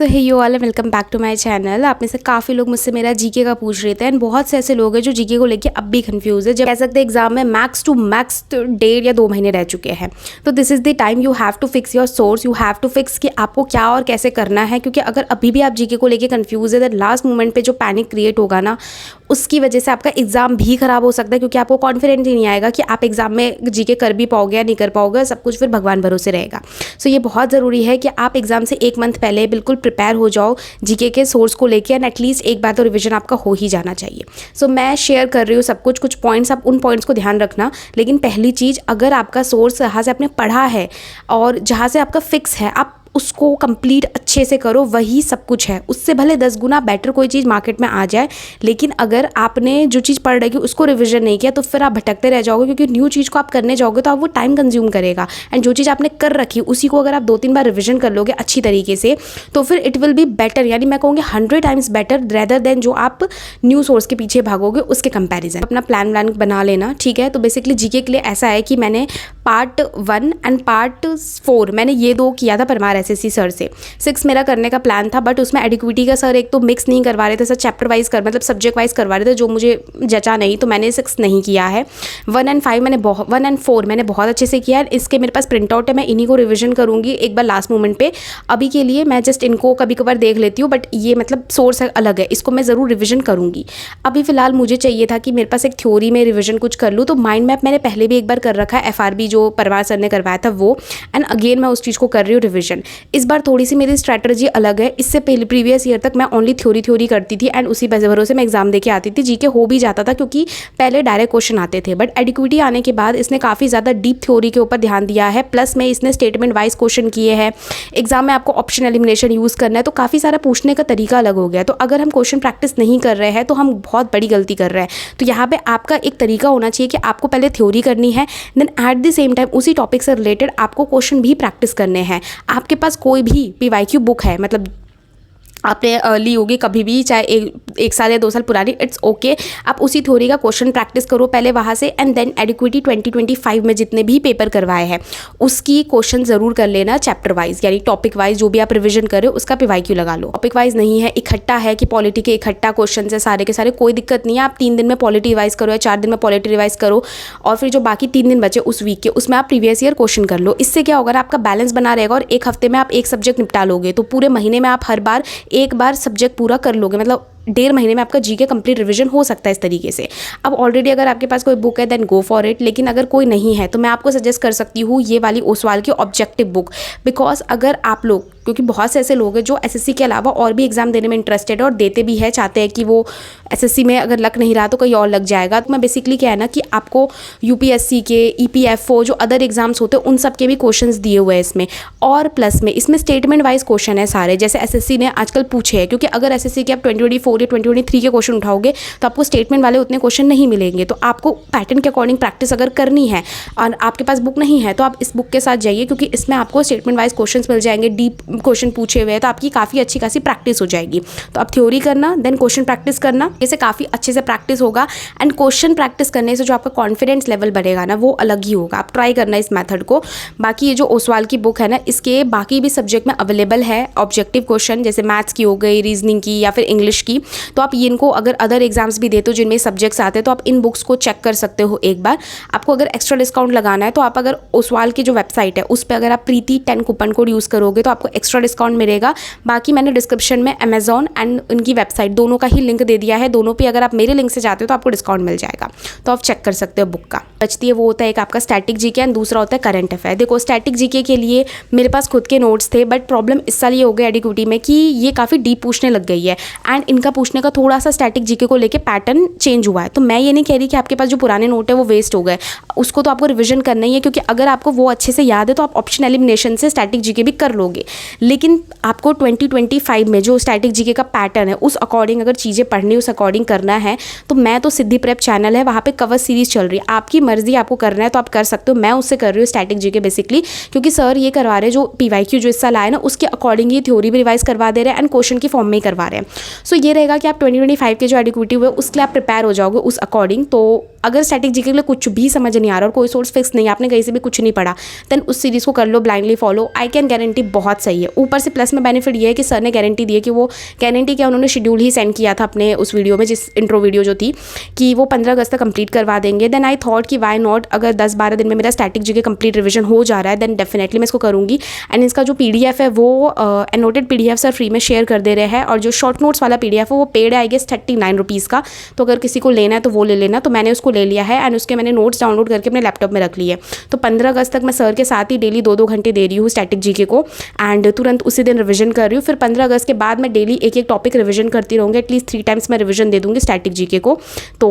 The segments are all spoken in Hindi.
तो hey you all welcome back to my channel. आप में से काफ़ी लोग मुझसे मेरा जीके का पूछ रहे थे एंड बहुत से ऐसे लोग हैं जो जीके को लेके अब भी कंफ्यूज है। जब कह सकते हैं एग्जाम में मैक्स टू मैक्स 1.5 या 2 महीने रह चुके हैं, तो this is the time you have to fix your source, you have to fix कि आपको क्या और कैसे करना है। क्योंकि अगर अभी भी आप जीके को लेके कंफ्यूज है, दैन लास्ट मोमेंट पे जो पैनिक क्रिएट होगा ना, उसकी वजह से आपका एग्जाम भी खराब हो सकता है। क्योंकि आपको कॉन्फिडेंस ही नहीं आएगा कि आप एग्जाम में जीके कर भी पाओगे या नहीं कर पाओगे, सब कुछ फिर भगवान भरोसे रहेगा। सो ये बहुत ज़रूरी है कि आप एग्जाम से 1 मंथ पहले बिल्कुल प्रिपेयर हो जाओ जीके के सोर्स को लेके, एंड एटलीस्ट एक बार तो रिवीजन आपका हो ही जाना चाहिए। सो मैं शेयर कर रही हूँ सब कुछ पॉइंट्स, आप उन पॉइंट्स को ध्यान रखना। लेकिन पहली चीज़, अगर आपका सोर्स जहाँ से आपने पढ़ा है और जहाँ से आपका फिक्स है, आप उसको कंप्लीट अच्छे से करो, वही सब कुछ है। उससे भले 10 गुना बेटर कोई चीज़ मार्केट में आ जाए, लेकिन अगर आपने जो चीज़ पढ़ रखी उसको रिवीजन नहीं किया तो फिर आप भटकते रह जाओगे। क्योंकि न्यू चीज़ को आप करने जाओगे तो आप वो टाइम कंज्यूम करेगा, एंड जो चीज़ आपने कर रखी उसी को अगर आप 2-3 बार रिवीजन कर लोगे अच्छी तरीके से, तो फिर इट विल बी बेटर। यानी मैं कहूँगी 100 टाइम्स बेटर रेदर देन जो आप न्यू सोर्स के पीछे भागोगे उसके कंपेरिजन। अपना प्लान बना लेना, ठीक है। तो बेसिकली जीके के लिए ऐसा है कि मैंने पार्ट 1 एंड पार्ट 4 मैंने ये 2 किया था परमार एसएससी सर से। 6 मेरा करने का प्लान था, बट उसमें एडिक्विटी का सर एक तो मिक्स नहीं करवा रहे थे, सर चैप्टर वाइज मतलब सब्जेक्ट वाइज करवा रहे थे, जो मुझे जचा नहीं, तो मैंने 6 नहीं किया है। 1 एंड 4 मैंने बहुत अच्छे से किया है। इसके मेरे पास प्रिंट आउट है, मैं इन्हीं को रिविजन करूँगी एक बार लास्ट मोमेंट पे। अभी के लिए मैं जस्ट इनको कभी कभार देख लेती हूँ, बट ये मतलब सोर्स अलग है, इसको मैं ज़रूर रिविजन करूँगी। अभी फिलहाल मुझे चाहिए था कि मेरे पास एक थ्योरी में रिविजन कुछ कर लूँ, तो माइंड मैप मैंने पहले भी एक बार कर रखा है, एफआरबी जो परमार सर ने करवाया था वो, एंड अगेन मैं उस चीज़ को कर रही हूँ रिविजन। इस बार थोड़ी सी मेरी स्ट्रैटेजी अलग है। इससे पहले प्रीवियस ईयर तक मैं ओनली थ्योरी करती थी, एंड उसी भरोसे मैं एग्जाम देके आती थी। जीके हो भी जाता था क्योंकि पहले डायरेक्ट क्वेश्चन आते थे, बट एडिक्विटी आने के बाद इसने काफ़ी ज़्यादा डीप थ्योरी के ऊपर ध्यान दिया है। प्लस में इसने स्टेटमेंट वाइज क्वेश्चन किए हैं। एग्जाम में आपको ऑप्शन एलिमिनेशन यूज़ करना है, तो काफ़ी सारा पूछने का तरीका अलग हो गया। तो अगर हम क्वेश्चन प्रैक्टिस नहीं कर रहे हैं तो हम बहुत बड़ी गलती कर रहे हैं। तो यहाँ पे आपका एक तरीका होना चाहिए कि आपको पहले थ्योरी करनी है, then at the same time उसी टॉपिक से रिलेटेड आपको क्वेश्चन भी प्रैक्टिस करने हैं। आपके पास कोई भी पीवाईक्यू बुक है, मतलब आपने ली होगी कभी भी, चाहे एक साल या 2 साल पुरानी, इट्स ओके। आप उसी थ्योरी का क्वेश्चन प्रैक्टिस करो पहले वहाँ से, एंड देन एडिक्विटी 2025 में जितने भी पेपर करवाए हैं उसकी क्वेश्चन ज़रूर कर लेना चैप्टर वाइज, यानी टॉपिक वाइज जो भी आप रिवीजन कर रहे हो उसका पीवाईक्यू लगा लो। टॉपिक वाइज नहीं है, इकट्ठा है कि पॉलिटी के इकट्ठा क्वेश्चन है सारे के सारे, कोई दिक्कत नहीं है। आप 3 दिन में पॉलिटी रिवाइज करो या 4 दिन में पॉलिटी रिवाइज करो, और फिर जो बाकी 3 दिन बचे उस वीक के, उसमें आप प्रीवियस ईयर क्वेश्चन कर लो। इससे क्या होगा, आपका बैलेंस बना रहेगा, और एक हफ्ते में आप एक सब्जेक्ट निपटा लोगे, तो पूरे महीने में आप हर बार एक बार सब्जेक्ट पूरा कर लोगे। मतलब 1.5 महीने में आपका जीके कंप्लीट रिवीजन हो सकता है इस तरीके से। अब ऑलरेडी अगर आपके पास कोई बुक है देन गो फॉर इट, लेकिन अगर कोई नहीं है तो मैं आपको सजेस्ट कर सकती हूँ ये वाली ओसवाल की ऑब्जेक्टिव बुक। बिकॉज अगर आप लोग, क्योंकि बहुत से ऐसे लोग हैं जो एसएससी के अलावा और भी एग्जाम देने में इंटरेस्टेड है और देते भी है, चाहते हैं कि वो एसएससी में अगर लक नहीं रहा तो कहीं और लग जाएगा। तो मैं बेसिकली क्या है ना कि आपको यूपीएससी के, ईपीएफओ जो अदर एग्जाम्स होते हैं उन सब के भी क्वेश्चंस दिए हुए हैं इसमें, और प्लस में इसमें स्टेटमेंट वाइज क्वेश्चन है सारे, जैसे एसएससी ने आजकल पूछे हैं। क्योंकि अगर एसएससी के आप 2024 या 2023 के क्वेश्चन उठाओगे तो आपको स्टेटमेंट वाले उतने क्वेश्चन नहीं मिलेंगे। तो आपको पैटर्न के अकॉर्डिंग प्रैक्टिस अगर करनी है और आपके पास बुक नहीं है तो आप इस बुक के साथ जाइए, क्योंकि इसमें आपको स्टेटमेंट वाइज क्वेश्चन मिल जाएंगे, डीप क्वेश्चन पूछे हुए हैं, तो आपकी काफ़ी अच्छी खासी प्रैक्टिस हो जाएगी। तो आप थ्योरी करना, देन क्वेश्चन प्रैक्टिस करना, इससे काफ़ी अच्छे से प्रैक्टिस होगा। एंड क्वेश्चन प्रैक्टिस करने से जो आपका कॉन्फिडेंस लेवल बढ़ेगा ना, वो अलग ही होगा। आप ट्राई करना इस मेथड को। बाकी ये जो ओसवाल की बुक है ना, इसके बाकी भी सब्जेक्ट में अवेलेबल है ऑब्जेक्टिव क्वेश्चन, जैसे मैथ्स की हो गई, रीजनिंग की, या फिर इंग्लिश की। तो आप इनको अगर अदर एग्जाम्स भी देते हो जिनमें सब्जेक्ट्स आते हैं तो आप इन बुक्स को चेक कर सकते हो एक बार। आपको अगर एक्स्ट्रा डिस्काउंट लगाना है तो आप अगर ओसवाल की जो वेबसाइट है उस पर अगर आप प्रीति 10 कूपन कोड यूज़ करोगे तो आपको एक्स्ट्रा डिस्काउंट मिलेगा। बाकी मैंने डिस्क्रिप्शन में अमेजॉन एंड उनकी वेबसाइट दोनों का ही लिंक दे दिया है, दोनों पे अगर आप मेरे लिंक से जाते हो तो आपको डिस्काउंट मिल जाएगा। तो आप चेक कर सकते हो बुक का। बचती है वो होता है एक आपका स्टैटिक जीके एंड दूसरा होता है करंट अफेयर। देखो स्टैटिक जीके के लिए मेरे पास खुद के नोट्स थे, बट प्रॉब्लम इस साल ये हो गया एडिक्विटी में कि ये काफ़ी डीप पूछने लग गई है, एंड इनका पूछने का थोड़ा सा स्टैटिक जीके को लेके पैटर्न चेंज हुआ है। तो मैं ये नहीं कह रही कि आपके पास जो पुराने नोट है वो वेस्ट हो गए, उसको तो आपको रिवीजन करना ही है। क्योंकि अगर आपको वो अच्छे से याद है तो आप ऑप्शन एलिमिनेशन से स्टैटिक जीके भी कर लोगे, लेकिन आपको 2025 में जो स्टैटिक जीके का पैटर्न है उस अकॉर्डिंग अगर चीज़ें पढ़नी, उस अकॉर्डिंग करना है, तो मैं तो सिद्धि प्रेप चैनल है, वहाँ पे कवर सीरीज चल रही है। आपकी मर्जी, आपको करना है तो आप कर सकते हो। मैं उससे कर रही हूँ स्टैटिक जीके बेसिकली, क्योंकि सर ये करवा रहे हैं जो पीवाईक्यू जो इस साल आए ना उसके अकॉर्डिंग ये थ्योरी भी रिवाइज करवा दे रहे हैं एंड क्वेश्चन की फॉर्म में ही करवा रहे हैं। सो ये रहेगा कि आप 2025 के जो एडिक्विटी हुए उसके लिए आप प्रिपेयर हो जाओगे उस अकॉर्डिंग। तो अगर स्टैटिक जीके के लिए कुछ भी समझ नहीं आ रहा और कोई सोर्स फिक्स नहीं, आपने कहीं से भी कुछ नहीं पढ़ा, देन उस सीरीज़ को कर लो, blindly follow. I can guarantee बहुत सही है। ऊपर से प्लस में बेनिफिट ये है कि सर ने गारंटी दी है कि वो गारंटी क्या, उन्होंने शेड्यूल ही सेंड किया था अपने उस वीडियो में, जिस इंट्रो वीडियो जो थी, कि वो 15 अगस्त तक कंप्लीट करवा देंगे। देन आई थॉट कि वाई नॉट, अगर 10-12 दिन में मेरा स्टैटिक जीके कंप्लीट रिविजन हो जा रहा है देन डेफिनेटली मैं इसको करूँगी। एंड इसका जो PDF है वो एनोटेड PDF सर फ्री में शेयर कर दे रहे हैं, और जो शॉर्ट नोट्स वाला PDF है वो पेड है आई गेस 39 रुपीज़ का। तो अगर किसी को लेना है तो वो ले लेना। तो मैंने उसको ले लिया है एंड उसके मैंने नोट्स डाउनलोड करके अपने लैपटॉप में रख लिए। तो 15 अगस्त तक मैं सर के साथ ही डेली 2-2 घंटे दे रही हूँ स्टैटिक जीके को, एंड तुरंत उसी दिन रिवीजन कर रही हूँ। फिर 15 अगस्त के बाद मैं डेली एक टॉपिक रिवीजन करती रहूँगी, एटलीस्ट 3 टाइम्स मैं रिवीजन दे दूँगी स्टैटिक जीके को। तो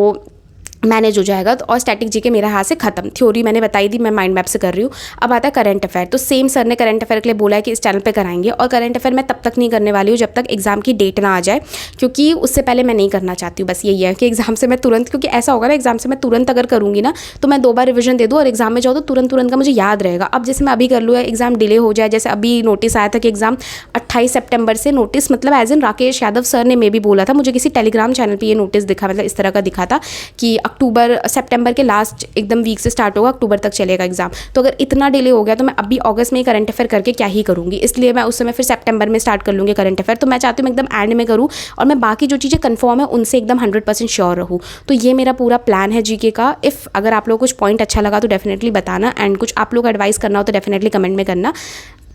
मैनेज हो जाएगा। तो और स्टैटिक जीके मेरा हाथ से खत्म। थ्योरी मैंने बताई दी, मैं माइंड मैप से कर रही हूँ। अब आता है करंट अफेयर। तो सेम सर ने करंट अफेयर के लिए बोला है कि इस चैनल पे कराएंगे, और करंट अफेयर मैं तब तक नहीं करने वाली हूँ जब तक एग्जाम की डेट ना आ जाए, क्योंकि उससे पहले मैं नहीं करना चाहती हूँ। बस यही है कि एग्जाम से मैं तुरंत, क्योंकि ऐसा होगा ना एग्जाम से मैं तुरंत अगर करूँगी ना तो मैं 2 बार रिविजन दे दूँ और एग्जाम में जाऊँ तो तुरंत का मुझे याद रहेगा। अब जैसे मैं अभी कर लूँ, एग्जाम डिले हो जाए, जैसे अभी नोटिस आया था कि एग्जाम 28 सितंबर से, नोटिस मतलब as in Rakesh Yadav sir ने मे भी बोला था, मुझे किसी टेलीग्राम चैनल पर ये नोटिस दिखा, मतलब इस तरह का दिखा था कि सितंबर के लास्ट एकदम वीक से स्टार्ट होगा, अक्टूबर तक चलेगा एग्जाम। तो अगर इतना डिले हो गया तो मैं अभी अगस्त में ही करंट अफेयर करके क्या ही करूँगी, इसलिए मैं उस समय फिर सितंबर में स्टार्ट कर लूँगी करंट अफेयर। तो मैं चाहती हूँ मैं एकदम एंड में करूँ और मैं बाकी जो चीज़ें कंफर्म है उनसे एकदम 100% श्योर रहूँ। तो ये मेरा पूरा प्लान है जीके का। इफ़ अगर आप लोग को कुछ पॉइंट अच्छा लगा तो डेफिनेटली बताना, एंड कुछ आप लोग एडवाइस करना हो तो डेफिनेटली कमेंट में करना।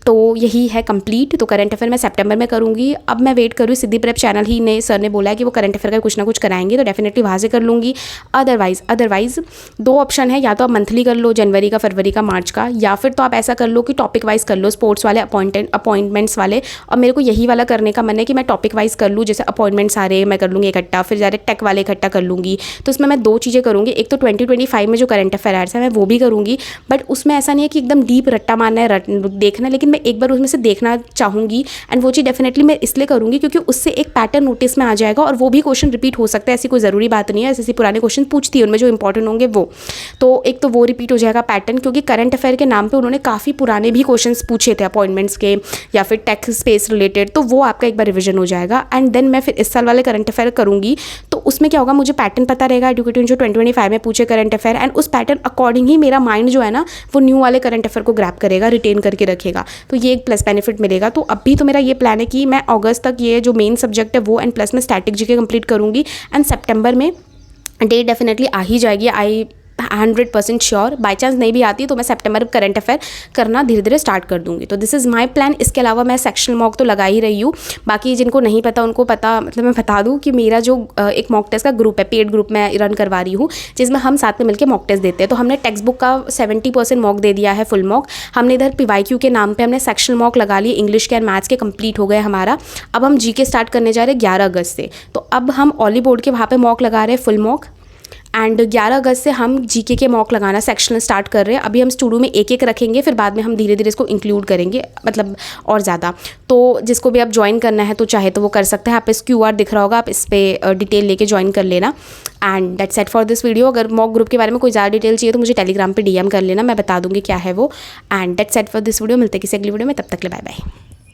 तो यही है कंप्लीट। तो करंट अफेयर मैं सितंबर में करूँगी। अब मैं वेट करूँ, सिद्धि प्रेप चैनल ही ने सर ने बोला है कि वो करंट अफेयर का कुछ ना कुछ कराएंगे, तो डेफिनेटली वहाँ से कर लूँगी। अदरवाइज 2 ऑप्शन है, या तो आप मंथली कर लो, जनवरी का, फरवरी का, मार्च का, या फिर तो आप ऐसा कर लो कि टॉपिक वाइज कर लो, स्पोर्ट्स वाले, अपॉइंटमेंट्स वाले। और मेरे को यही वाला करने का मन है कि मैं टॉपिक वाइज कर लूँ, जैसे अपॉइंटमेंट्स आ रहे मैं कर लूँगी इकट्ठा, फिर डायरेक्ट टेक वाले इकट्ठा कर लूँगी। तो उसमें मैं 2 चीज़ें करूँगी। एक तो 2025 में जो करंट अफेयर्स है मैं वो भी करूँगी, बट उसमें ऐसा नहीं है कि एकदम डीप रट्टा मारना है, देखना है, लेकिन मैं एक बार उसमें से देखना चाहूँगी। एंड वो चीज़ डेफिनेटली मैं इसलिए करूँगी क्योंकि उससे एक पैटर्न नोटिस में आ जाएगा, और वो भी क्वेश्चन रिपीट हो सकता है, ऐसी कोई ज़रूरी बात नहीं है। ऐसे पुराने क्वेश्चन पूछती है, उनमें जो इंपॉर्टेंट होंगे वो, तो एक तो वो रिपीट हो जाएगा पैटर्न, क्योंकि करंट अफेयर के नाम पे उन्होंने काफ़ी पुराने भी क्वेश्चंस पूछे थे अपॉइंटमेंट्स के या फिर टेक स्पेस रिलेटेड, तो वो आपका एक बार रिविजन हो जाएगा। एंड देन मैं फिर इस साल वाले करंट अफेयर करूँगी, तो उसमें क्या होगा, मुझे पैटर्न पता रहेगा एजुकेटिव जो 2025 में पूछे करंट अफेयर, एंड उस पैटर्न अकॉर्डिंग ही मेरा माइंड जो है ना वो न्यू वाले करंट अफेयर को ग्रैब करेगा, रिटेन करके रखेगा। तो ये एक प्लस बेनिफिट मिलेगा। तो अभी तो मेरा ये प्लान है कि मैं अगस्त तक ये जो मेन सब्जेक्ट है वो, एंड प्लस में स्टैटिक जीके कंप्लीट करूँगी, एंड सितंबर में डेट डेफिनेटली आ ही जाएगी। आई 100% श्योर। बाई चांस नहीं भी आती तो मैं सितंबर में करंट अफेयर करना धीरे धीरे स्टार्ट कर दूंगी। तो दिस इज़ माय प्लान। इसके अलावा मैं सेक्शनल मॉक तो लगा ही रही हूँ। बाकी जिनको नहीं पता उनको पता, मतलब मैं बता दूँ कि मेरा जो एक मॉक टेस्ट का ग्रुप है, पेड ग्रुप मैं रन करवा रही हूँ, जिसमें हम साथ में मिलकर मॉक टेस्ट देते हैं। तो हमने टेक्स्ट बुक का 70% मॉक दे दिया है, फुल मॉक। हमने इधर PYQ के नाम पर हमने सेक्शनल मॉक लगा लिए, इंग्लिश के एंड मैथ्स के कंप्लीट हो गए हमारा। अब हम GK स्टार्ट करने जा रहे हैं 11 अगस्त से। तो अब हम ऑली बोर्ड के वहाँ पर मॉक लगा रहे हैं, फुल मॉक। एंड 11 अगस्त से हम GK के मॉक लगाना सेक्शनल स्टार्ट कर रहे हैं। अभी हम स्टूडियो में एक रखेंगे, फिर बाद में हम धीरे धीरे इसको इंक्लूड करेंगे, मतलब और ज़्यादा। तो जिसको भी आप ज्वाइन करना है तो चाहे तो वो कर सकते हैं। आप इस QR दिख रहा होगा, आप इस पर डिटेल लेके ज्वाइन कर लेना। And that's it for this video. अगर मॉक ग्रुप के बारे में कोई ज़्यादा डिटेल चाहिए तो मुझे टेलीग्राम पे DM कर लेना, मैं बता दूँगी क्या है वो। And that's it for this video. मिलते हैं किसी अगली वीडियो में, तब तक के लिए बाय बाय।